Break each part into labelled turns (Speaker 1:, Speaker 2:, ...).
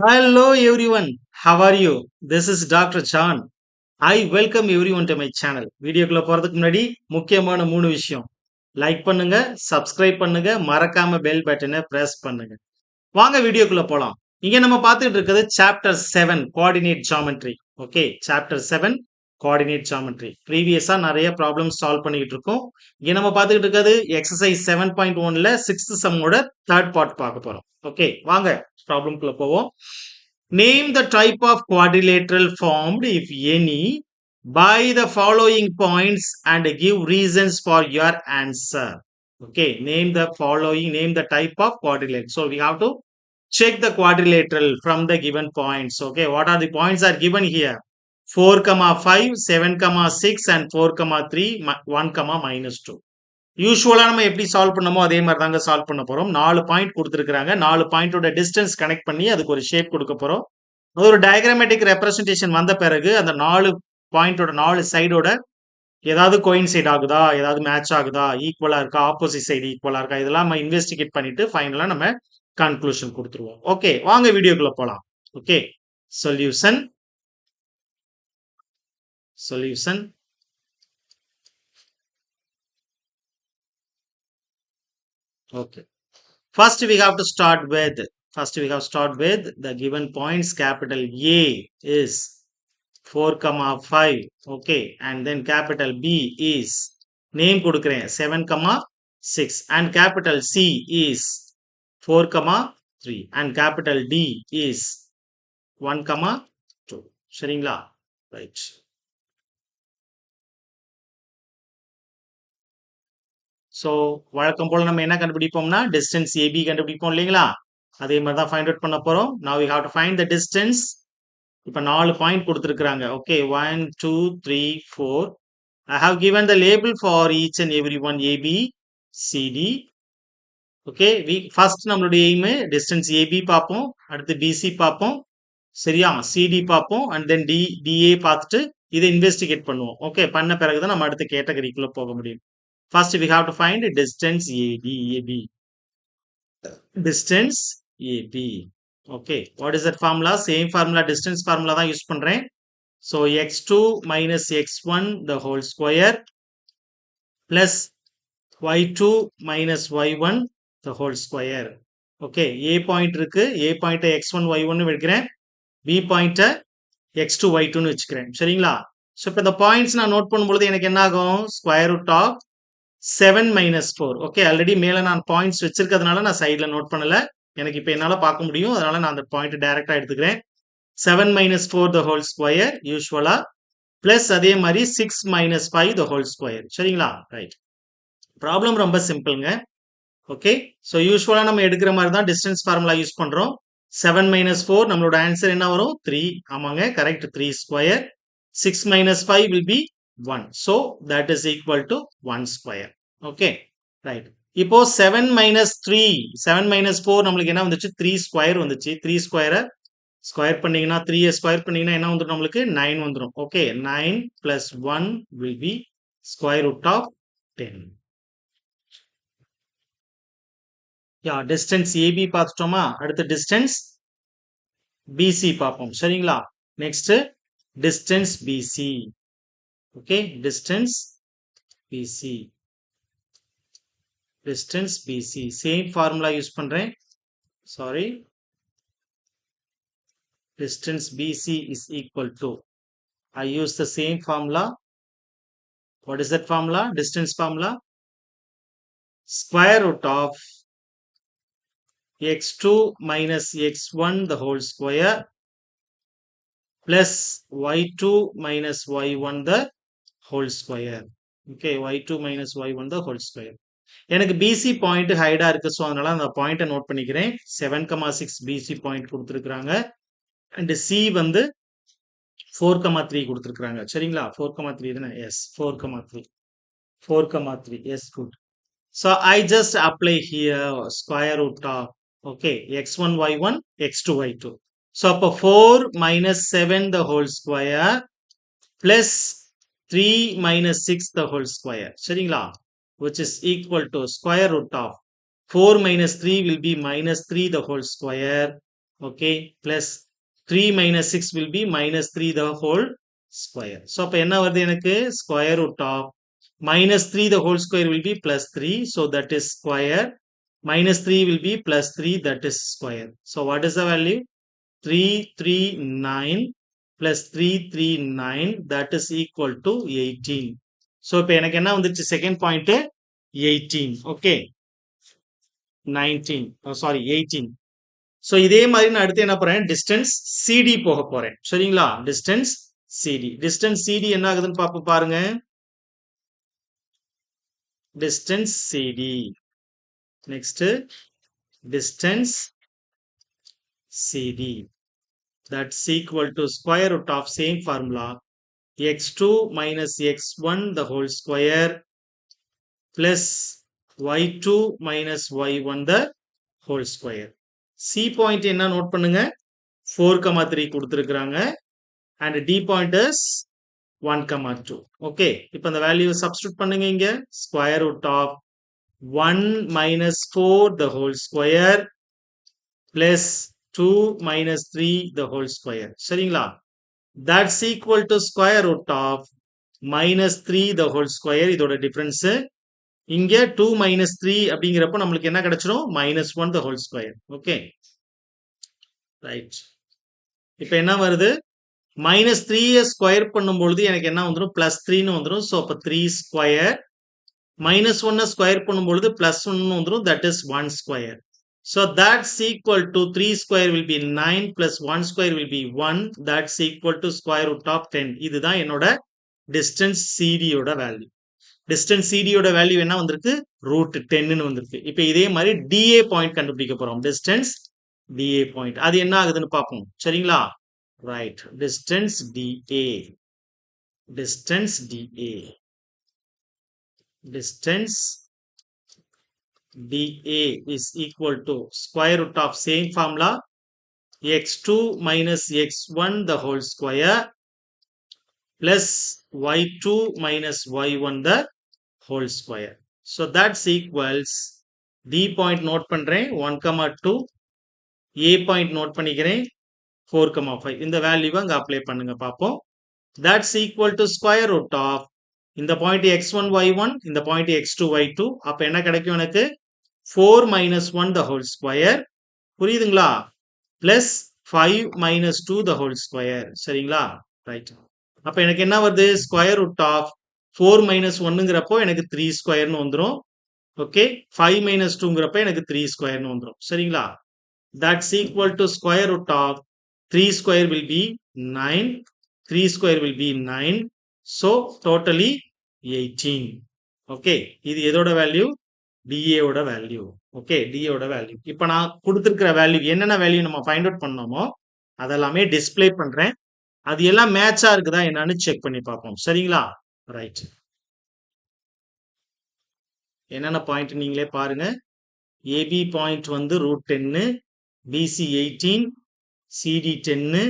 Speaker 1: Hello everyone, how are you? This is Dr. Chan. I welcome everyone to my channel. வீடியோக்குள்ள போறதுக்கு முன்னாடி முக்கியமான 3 விஷயம். லைக் பண்ணுங்க, சப்ஸ்கிரைப் பண்ணுங்க, மறக்காம பெல் பட்டனை பிரஸ் பண்ணுங்க. வாங்க வீடியோக்குள்ள போலாம். இங்க நம்ம பார்த்துட்டு இருக்கிறது chapter 7 coordinate geometry. Okay, chapter 7 coordinate geometry. ப்ரீவியஸா நிறைய ப்ராப்ளம்ஸ் சால்வ் பண்ணிட்டு இருக்கோம். இங்க நம்ம பார்த்துட்டு இருக்கிறது எக்ஸசைஸ் 7.1ல 6th சம்மோட தேர்ட் பார்ட் பார்க்க போறோம். ஓகே, வாங்க ப்ராப்ளம்குள்ள போவோம். Name the type of quadrilateral formed, if any, by the following points and give reasons for your answer. Okay, name the type of quadrilateral. So we have to check the quadrilateral from the given points. Okay, what are the points are given here? 4, 5, 7, 6 and 4, 3, 1, -2. யூசுவலா நம்ம எப்படி solve பண்ணமோ அதே மாதிரி தாங்க solve பண்ண போறோம். 4 point கொடுத்துருக்காங்க. 4 பாயிண்டோட distance connect பண்ணி அதுக்கு ஒரு ஷேப் கொடுக்க போறோம். அது ஒரு டயக்ராமேட்டிக் ரெப்ரசன்டேஷன் வந்த பிறகு அந்த 4 பாயிண்டோட 4 சைடோட ஏதாவது கோயின்சைட் ஆகுதா, ஏதாவது மேட்ச் ஆகுதா, ஈக்குவலா இருக்கா, ஆப்போசிட் சைடு ஈக்குவலா இருக்கா, இதெல்லாம் நம்ம இன்வெஸ்டிகேட் பண்ணிட்டு ஃபைனலா நம்ம கன்க்ளூஷன் கொடுத்துருவோம். ஓகே, வாங்க வீடியோக்குள்ள போலாம். Okay, solution solution okay. First we have to start with the given points. Capital A is 4, 5. Okay, and then capital B is name கொடுக்கிறேன் 7, 6 and capital C is 4, 3 and capital D is 1, 2. சரிங்களா? Right. So வழக்கம் போல நம்ம என்ன கண்டுபிடிப்போம்னா distance AB கண்டுபிடிப்போம் இல்லைங்களா? அதே மாதிரி தான் ஃபைண்ட் அவுட் பண்ண போறோம். Now we have to find the distance. இப்போ 4 பாயிண்ட் கொடுத்துருக்காங்க. Okay, 1, 2, 3, 4. I have given the label for each and every one AB, CD. Okay, first நம்மளுடைய எய்ம் டிஸ்டன்ஸ் ஏபி பார்ப்போம், அடுத்து பிசி பார்ப்போம், சரியா? சிடி பார்ப்போம் அண்ட் தென் டிஏ பார்த்துட்டு இதை இன்வெஸ்டிகேட் பண்ணுவோம். ஓகே, பண்ண பிறகுதான் நம்ம அடுத்த கேட்டகரிக்குள்ள போக முடியும். First we have to find distance AB. Distance AB. Okay, what is that formula? Same formula, distance formula தான் யூஸ் பண்றேன். So x2 minus x1 the whole square plus y2 minus y1 the whole square. Okay, A point இருக்கு. A point x1 y1 வைக்கிறேன். B point x2 y2 வச்சுக்கிறேன். சரிங்களா? So இப்போ இந்த points நான் note பண்ணும்பொழுது எனக்கு என்ன ஆகும்? Square root of 7 minus 4. Okay, already மேல நான் பாயிண்ட்ஸ் வச்சிருக்கிறதுனால நான் சைட்ல நோட் பண்ணல. எனக்கு இப்போ என்னால பார்க்க முடியும், அதனால நான் அந்த பாயிண்ட் டைரக்டா எடுத்துக்கிறேன். 7 minus 4 the whole square யூசுவலா plus அதே மாதிரி 6 minus 5 the whole square. சரிங்களா? ரைட். ப்ராப்ளம் ரொம்ப சிம்பிள்ங்க. ஓகே, ஸோ யூசுவலா நம்ம எடுக்கிற மாதிரி தான் டிஸ்டன்ஸ் ஃபார்முலா யூஸ் பண்றோம். 7 minus 4 நம்மளோட ஆன்சர் என்ன வரும்? 3. ஆமாங்க, correct. 3 square. 6 minus 5 will be 1. So that is equal to 1 square. Okay, right. இப்போ 7 minus 3, 7 minus 4 நம்மளுக்கு என்ன வந்துச்சு? 3 ஸ்கொயர் வந்துச்சு. 3 ஸ்கொயரை ஸ்கொயர் பண்ணீங்கன்னா 3 ஸ்கொயர் பண்ணீங்கன்னா என்ன வந்துடும்? நம்மளுக்கு 9 வந்துடும். Okay, 9 plus 1 will be square root of 10. Yeah, distance AB பார்த்துட்டோமா? அடுத்த டிஸ்டன்ஸ் பிசி பார்ப்போம். சரிங்களா? Next distance BC. Okay, distance BC. distance BC. Same formula use பண்றேன். Sorry. Distance BC is equal to. I use the same formula. What is that formula? Distance formula. Square root of x2 minus x1 the whole square plus y2 minus y1 the whole square. Okay, y2 minus y1 the whole square. எனக்கு BC point ஹைடா இருக்கு. So அதனால அந்த பாயிண்ட்டை note பண்ணிக்கிறேன். 7, 6 BC point கொடுத்துருக்காங்க. And C வந்து 4, 3 கொடுத்துருக்காங்க. சரிங்களா? 4, 3 தானே? Yes, 4, 3. 4, 3. Yes, good. So I just apply here square root of okay x1 y1 x2 y2. So அப்போ 4 minus 7 the whole square plus 3 minus 6 the whole square. சரிங்களா? Which is equal to square root of 4 minus 3 will be minus 3 the whole square okay, plus 3 minus 6 will be minus 3 the whole square. So அப்ப என்ன வருது எனக்கு square root of minus 3 the whole square will be plus 3, so that is square. Minus 3 will be plus 3, that is square. So what is the value? 339 plus 339, that is equal to 18. So இப்ப எனக்கு என்ன வந்துச்சு second point 18, okay, 19, oh, sorry 18. So இதே மாதிரி நான் அடுத்து என்ன போறேன் டிஸ்டன்ஸ் சிடி போக போறேன் சரிங்களா டிஸ்டன்ஸ் சிடி என்ன ஆகுதுன்னு பாப்ப பாருங்க distance CD next distance CD that's equal to square root of same formula x2 minus x1 the whole square plus y2 minus y1 the whole square. C point என்ன note பண்ணுங்க 4,3 கொடுத்திருக்காங்க and D point is 1,2. okay இப்போ அந்த value substitute பண்ணுங்க இங்க square root of 1 minus 4 the whole square plus 2 minus 3 the whole square சரிங்களா that's equal to square root of minus 3 the whole square இதோட difference இங்க 2 minus 3 அப்படிங்கிறப்ப நம்மளுக்கு என்ன கிடைச்சிரும் minus 1 the whole square. okay right இப்போ என்ன வருது minus 3 ஸ்கொயர் பண்ணும்பொழுது எனக்கு என்ன வந்துடும் plus 3 வந்துடும் ஸோ அப்போ 3 ஸ்கொயர் minus 1 ஸ்கொயர் பண்ணும்பொழுது plus 1 வந்துடும் that is 1 square. so that's equal to 3 square will be 9 plus 1 square will be 1, that's equal to square root of 10. இதுதான் என்னோட distance CD யோட வேல்யூ. distance CD யோட value என்ன வந்திருக்கு root 10 ன்னு வந்திருக்கு. இப்போ இதே மாதிரி DA பாயிண்ட் கண்டுபிடிக்க போறோம் distance DA பாயிண்ட் அது என்ன ஆகுதுன்னு பார்ப்போம் சரிங்களா right distance DA distance DA distance DA is equal to square root of same formula x2 minus x1 the whole square plus y2 minus y1 the whole square. so that's equals D point note பண்றேன் 1,2 A point note பண்ணிக்கிறேன் 4,5 இந்த வேல்யூவை அங்க apply பண்ணுங்க பாப்போம் that's equal to square root of இந்த point x1 y1 இந்த point x2 y2 அப்ப என்ன கிடைக்கும் எனக்கு 4 minus 1 the whole square புரியுதுங்களா plus 5 minus 2 the whole square சரிங்களா ரைட் அப்ப எனக்கு என்ன வருது ஸ்கொயர் ரூட் ஆஃப் 4 minus 1ங்கிறப்போ எனக்கு 3 ஸ்கொயர்னு வந்துரும் ஓகே 5 minus 2ங்கிறப்ப எனக்கு 3 ஸ்கொயர்னு வந்துரும் சரிங்களா that's equal to square root of 3 square will be 9, 3 square will be 9, so totally 18. okay இது எதோட வேல்யூ DA ஓட வேல்யூ okay DA ஓட வேல்யூ இப்போ நான் கொடுத்திருக்கிற வேல்யூ என்னென்ன வேல்யூ நம்ம ஃபைண்ட் அவுட் பண்ணோமோ அதெல்லாமே டிஸ்ப்ளே பண்றேன் அது எல்லாம் மேட்சா இருக்குதா என்னன்னு செக் பண்ணி பார்ப்போம் சரிங்களா ரைட் என்னென்ன பாயிண்ட் நீங்களே பாருங்க AB பாயிண்ட் வந்து √10 BC 18 CD 10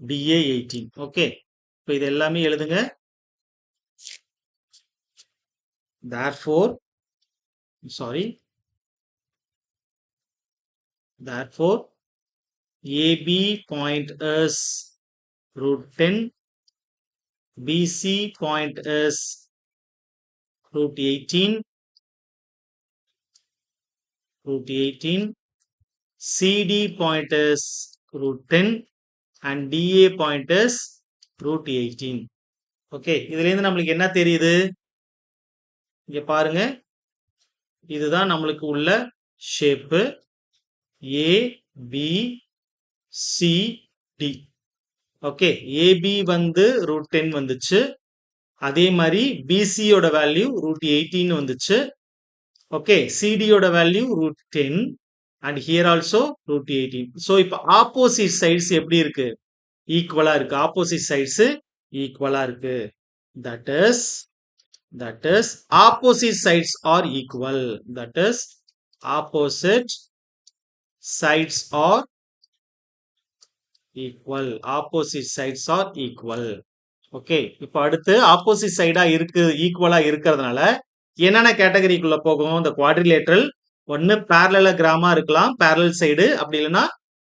Speaker 1: DA 18 ஓகே இப்போ இது எல்லாமே எழுதுங்க therefore AB point is √10 BC point is √18 CD point is √10 and DA point is √18 okay இதுல இருந்து நமக்கு என்ன தெரியுது இங்க பாருங்க இதுதான் நம்மளுக்கு உள்ள ஷேப் ABCD ஓகே AB வந்து √10 வந்துச்சு அதே மாதிரி BC யோட வேல்யூ √18 வந்துச்சு ஓகே CD யோட value √10 and here also √18 so இப்போ ஆப்போசிட் சைட்ஸ் எப்படி இருக்கு ஈக்குவலா இருக்கு ஆப்போசிட் சைட்ஸ் ஈக்குவலா இருக்கு that is opposite sides are equal that is opposite sides are equal okay இப்போ அடுத்து ஆப்போசிட் சைடா இருக்கு ஈக்குவலா இருக்கிறதுனால என்னென்ன கேட்டகரிக்குள்ள போகும் இந்த குவாட்ரிலேட்டரல் ஒன்னு parallelogram இருக்கலாம் parallel சைடு அப்படி இல்லைன்னா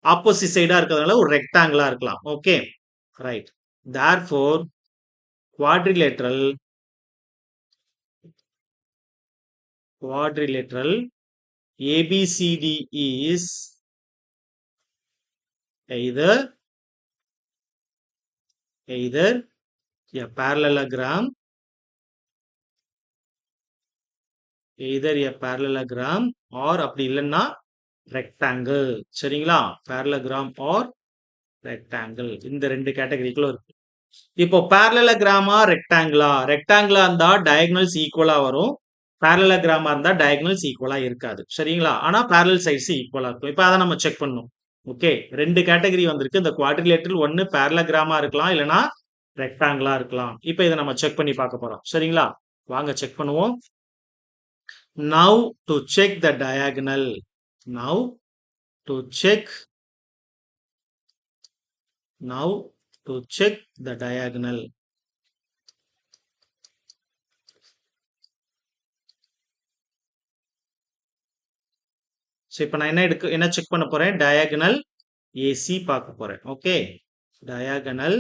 Speaker 1: ஆப்போசிட் சைடா இருக்கிறதுனால ஒரு ரெக்டாங்கிளா இருக்கலாம். Okay, right. therefore quadrilateral ABCD is either a parallelogram or அப்படி இல்லைன்னா ரெக்டாங்கிள். சரிங்களா, parallelogram or ரெக்டாங்கிள், இந்த ரெண்டு கேட்டகரிக்குள்ள இருக்கு. இப்போ parallelogram-ஆ ரெக்டாங்கிளா இருந்தா டயகனல்ஸ் ஈக்குவலா வரும். parallelogram-ஆ இருந்தா டயகனல்ஸ் ஈக்குவலா இருக்காது. சரிங்களா, ஆனா parallel sides ஈக்குவலா இருக்கும். இப்போ அதை நம்ம செக் பண்ணணும். ஓகே, ரெண்டு கேட்டகரி வந்திருக்கு. இந்த குவாட்ரிலேட்டரல் ஒன்னு parallelogram-ஆ இருக்கலாம், இல்லனா ரெக்டாங்கிளா இருக்கலாம். இப்போ இதை நம்ம செக் பண்ணி பார்க்க போறோம். சரிங்களா, வாங்க செக் பண்ணுவோம். Now to check the diagonal. Now to check the diagonal. So இப்போ நான் என்ன செக் பண்ண போறேன்? diagonal AC பார்க்க போறேன். Okay, diagonal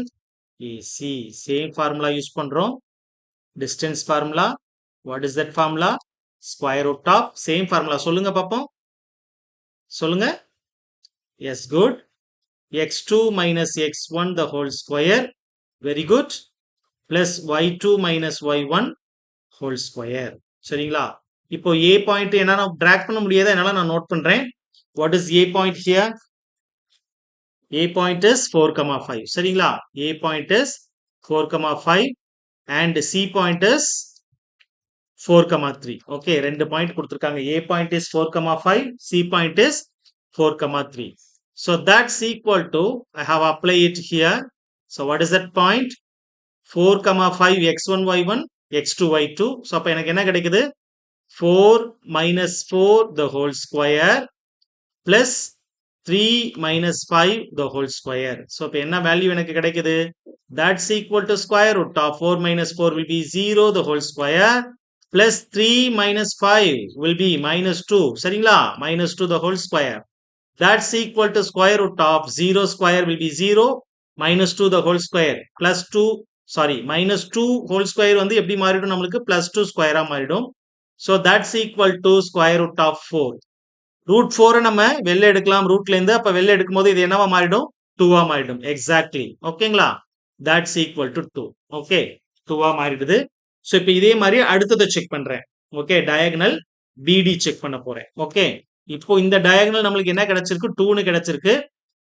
Speaker 1: AC same formula use பண்றோம். distance formula. What is that formula? Square root of same formula. சொல்லுங்க பாப்போம், சொல்லுங்க. Yes, good. x2 minus x1 the whole square. Very good. Plus y2 minus y1 whole square. சரிங்களா, இப்போ A point என்னால drag பண்ண முடியாத, என்னால நான் நோட் பண்றேன். What is A point here? A point is 4,5. சரிங்களா, A point is 4,5 and C point is 4,3. Okay, ரெண்டு பாயிண்ட் கொடுத்திருக்காங்க. A point is 4,5, C point is 4,3. So that's equal to, I have applied it here. So what is that point? 4,5 x1 y1 x2 y2. So அப்ப எனக்கு என்ன கிடைக்குது? 4 minus 4 the whole square plus 3 minus 5 the whole square. So அப்ப என்ன value எனக்கு கிடைக்குது? That's equal to square root of 4 minus 4 will be 0 the whole square plus 3 minus 5 will be minus 2. சரிங்களா, minus 2 the whole square. That's equal to square root of 0 square will be 0 minus 2 the whole square plus 2, sorry, minus 2 whole square வந்து எப்படி மாறிடும் நமக்கு? plus 2 square ஆ மாறிடும். So that's equal to square root of 4. root 4 நம்ம வெளில எடுக்கலாம் ரூட்ல இருந்து. அப்ப வெளில எடுக்கும்போது இது என்னவா மாறிடும்? 2 ஆ மாறிடும். எக்ஸாக்ட்லி, ஓகேங்களா, that's equal to 2. ஓகே, 2 ஆ மாறிடுது. சோ இப்போ இதே மாதிரி அடுத்ததை செக் பண்றேன். ஓகே, டயகனல் BD செக் பண்ண போறேன். ஓகே, இப்போ இந்த டயகனல் நம்மளுக்கு என்ன கிடைச்சிருக்கு? 2ன்னு கிடைச்சிருக்கு.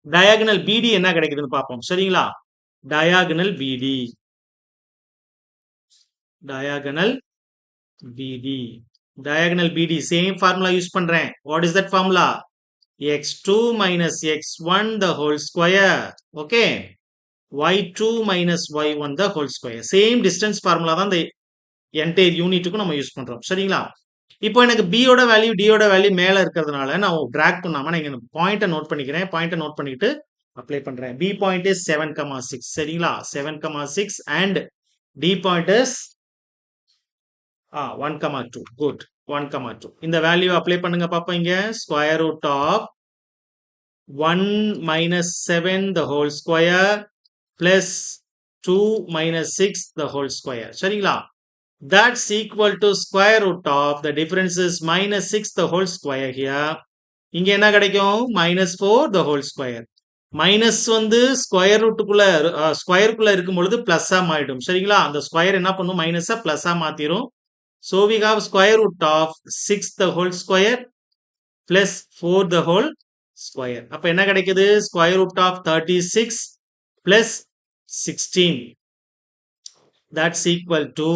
Speaker 1: டயகனல் BD என்ன கிடைக்குதுன்னு பார்ப்போம். சரிங்களா, diagonal BD same formula use பண்றேன். What is that formula? x2 minus x1 the whole square. Okay, y2 minus y1 the whole square. Same distance formula தான் இந்த என்டையர் யூனிட்டுக்கும் நம்ம யூஸ் பண்றோம். சரிங்களா, இப்போ எனக்கு B யோட வேல்யூ D யோட வேல்யூ மேல இருக்கிறதுனால நான் டிராக் பண்ணாம நான் இங்க பாயிண்ட நோட் பண்ணிக்கிறேன். பாயிண்ட நோட் பண்ணிட்டு அப்ளை பண்றேன். B point is 7,6. சரிங்களா, 7,6 and D point is 1,2. Good, 1,2. இந்த வேல்யூ அப்ளை பண்ணுங்க பாப்போம். இங்க square root of 1 minus 7 the whole square plus 2 minus 6 the whole square. சரிங்களா, that's equal to square root of, the difference is minus 6 the whole square here. இங்க என்ன கிடைக்கும்? minus 4 the whole square. Minus வந்து square ரூட்டுக்குள்ள ஸ்கொயருக்குள்ள இருக்கும் பொழுது பிளஸ்ஸா மாறிடும். சரிங்களா, அந்த ஸ்கொயர் என்ன பண்ணும்? மைனஸா பிளஸ்ஸா மாத்திரும். so we have square root of 6 the whole square plus 4 the whole square. அப்ப என்ன கிடைக்குது? square root of 36 plus 16. that's equal to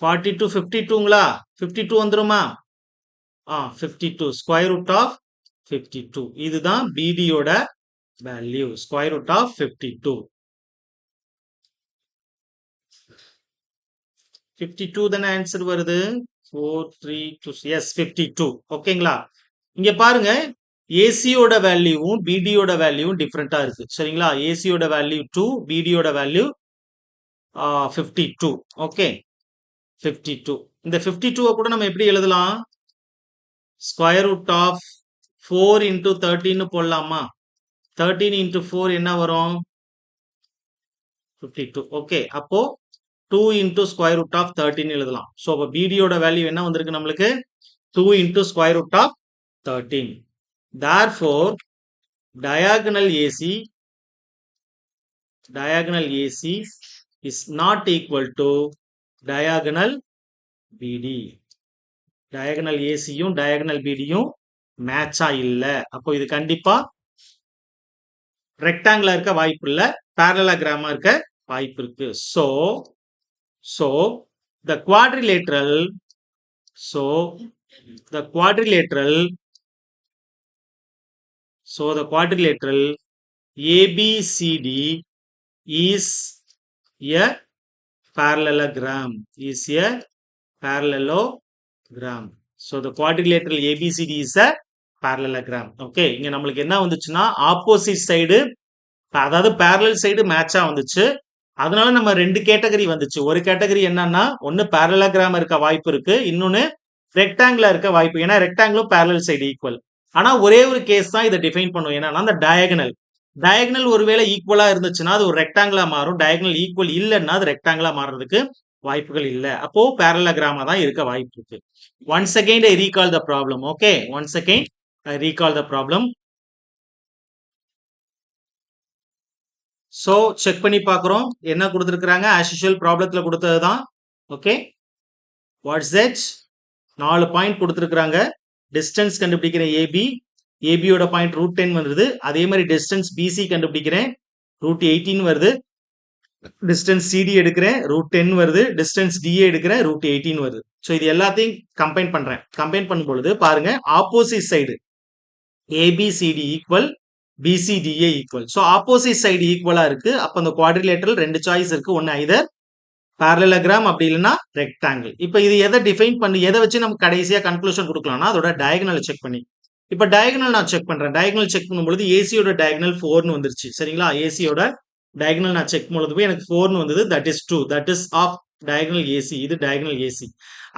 Speaker 1: 42. 52ங்களா? 52 வந்துருமா? 52. square root of 52. இதுதான் BD யோட வேல்யூ, square root of 52. 52 தானே ஆன்சர் வருது. 4, 3, 2. yes, 52. ஓகேங்களா, இங்க பாருங்க, AC யோட வேல்யூவும் BD யோட வேல்யூவும் டிஃபரெண்டா இருக்கு. சரிங்களா, AC யோட வேல்யூ 2, BD யோட வேல்யூ 52. ஓகே, 52. இந்த 52 கூட நம்ம எப்படி எழுதலாம்? ஸ்கொயர் ரூட் ஆஃப் 4 into 13 போடலாமா? 13 into 4 என்ன வரும்? 52. ஓகே. அப்போ 2 into square root of 13 எழுதலாம். ஸோ அப்போ BDயோட வேல்யூ என்ன வந்திருக்கு நம்மளுக்கு? 2 into square root of 13. Therefore, diagonal AC is not equal to diagonal BD. diagonal ACயும் diagonal BDயும் மேட்சா இல்ல. அப்போ இது கண்டிப்பா ரெக்டாங்கிளா இருக்க வாய்ப்பு இல்ல, parallelogram இருக்க வாய்ப்பு இருக்கு. So the quadrilateral ABCD is a parallelogram. So the quadrilateral ABCD is a parallelogram. Okay, இங்க நம்மளுக்கு என்ன வந்துச்சுன்னா ஆப்போசிட் சைடு, அதாவது parallel சைடு மேட்சா வந்துச்சு. அதனால நம்ம ரெண்டு கேட்டகரி வந்துச்சு. ஒரு கேட்டகரி என்னன்னா, ஒன்னு parallelogram இருக்க வாய்ப்பு இருக்கு, இன்னொன்னு ரெக்டாங்கிளா இருக்க வாய்ப்பு. ஏன்னா ரெக்டாங்கிளும் parallel சைடு ஈக்குவல். ஆனா ஒரே ஒரு கேஸ் தான் இதை டிஃபைன் பண்ணும். என்னன்னா அந்த டயகனல் ஒருவேளை ஈக்குவலா இருந்துச்சுன்னா அது ஒரு ரெக்டாங்கிளா மாறும். டயகனல் ஈக்குவல் இல்லைன்னா அது ரெக்டாங்கிளா மாறுறதுக்கு வாய்ப்புகள் இல்ல. அப்போ parallelogram தான் இருக்க வாய்ப்பு இருக்கு. Once again I recall the problem. Okay, once again I recall the problem. So check பண்ணி பார்க்கிறோம். என்ன கொடுத்திருக்காங்க? as usual ப்ராப்ளத்துல கொடுத்ததுதான். Okay, what's that? 4 பாயிண்ட் கொடுத்திருக்காங்க. டிஸ்டன்ஸ் கண்டுபிடிக்கிறேன் AB யோட பாயிண்ட் √10 வருது. அதே மாதிரி டிஸ்டன்ஸ் BC கண்டுபிடிக்கிறேன், √18 வருது. டிஸ்டன்ஸ் CD எடுக்கிறேன், √10 வருது. டிஸ்டன்ஸ் DA எடுக்கிறேன், √18 வருது. ஸோ இது எல்லாத்தையும் கம்பைன் பண்றேன். கம்பைன் பண்ணும் பொழுது பாருங்க, opposite side ABCD equal, BCDA equal. So opposite side ஈக்குவலா இருக்கு. அப்ப அந்த குவாட்ரிலேட்டரல் ரெண்டு சாய்ஸ் இருக்கு. ஒன்னு ஐதர் parallelogram அப்படி இல்லைன்னா ரெக்டாங்கிள். இப்ப இது எதை டிஃபைன் பண்ணி எதை வச்சு நம்ம கடைசியா கன்க்ளூஷன் கொடுக்கலாம்னா அதோட டயகனலை செக் பண்ணி. இப்ப டயகனல் நான் செக் பண்றேன். டயகனல் செக் பண்ணும்பொழுது ஏசியோட டயகனல் 4ன்னு வந்துருச்சு. சரிங்களா? ஏசியோட டயகனல் நான் செக் பண்ணும்போது போய் எனக்கு 4ன்னு வந்தது. That is true. That is of diagonal AC. இது டயகனல் ஏசி.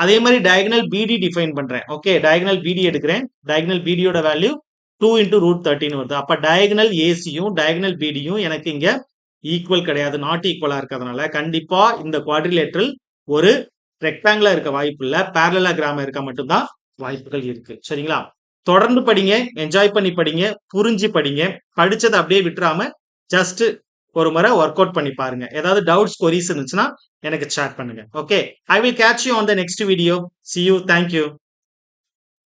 Speaker 1: அதே மாதிரி டயகனல் பிடி டிஃபைன் பண்றேன். ஓகே, டயகனல் பிடி எடுக்கிறேன். டயகனல் பிடியோட வேல்யூ 2 into √13 வருது. அப்ப டயகனல் ஏசியும் டயகனல் பிடியும் எனக்கு இங்க ஈக்குவல் கிடையாது, நாட் ஈக்குவலா இருக்கிறதுனால கண்டிப்பா இந்த குவாட்ரிலேட்டரல் ஒரு ரெக்டாங்கிளா இருக்க வாய்ப்பு இல்ல, parallelogram இருக்க மட்டும்தான் வாய்ப்புகள் இருக்கு. சரிங்களா? தொடர்ந்து படிங்க, என்ஜாய் பண்ணி படிங்க, புரிஞ்சு படிங்க. படிச்சதை அப்படியே விட்டுறாம ஜஸ்ட் ஒரு முறை ஒர்க் அவுட் பண்ணி பாருங்க. ஏதாவது டவுட்ஸ் கொரிஸ் இருந்துச்சுன்னா எனக்கு சேட் பண்ணுங்க. Okay, I will catch you on the next video. See you. Thank you.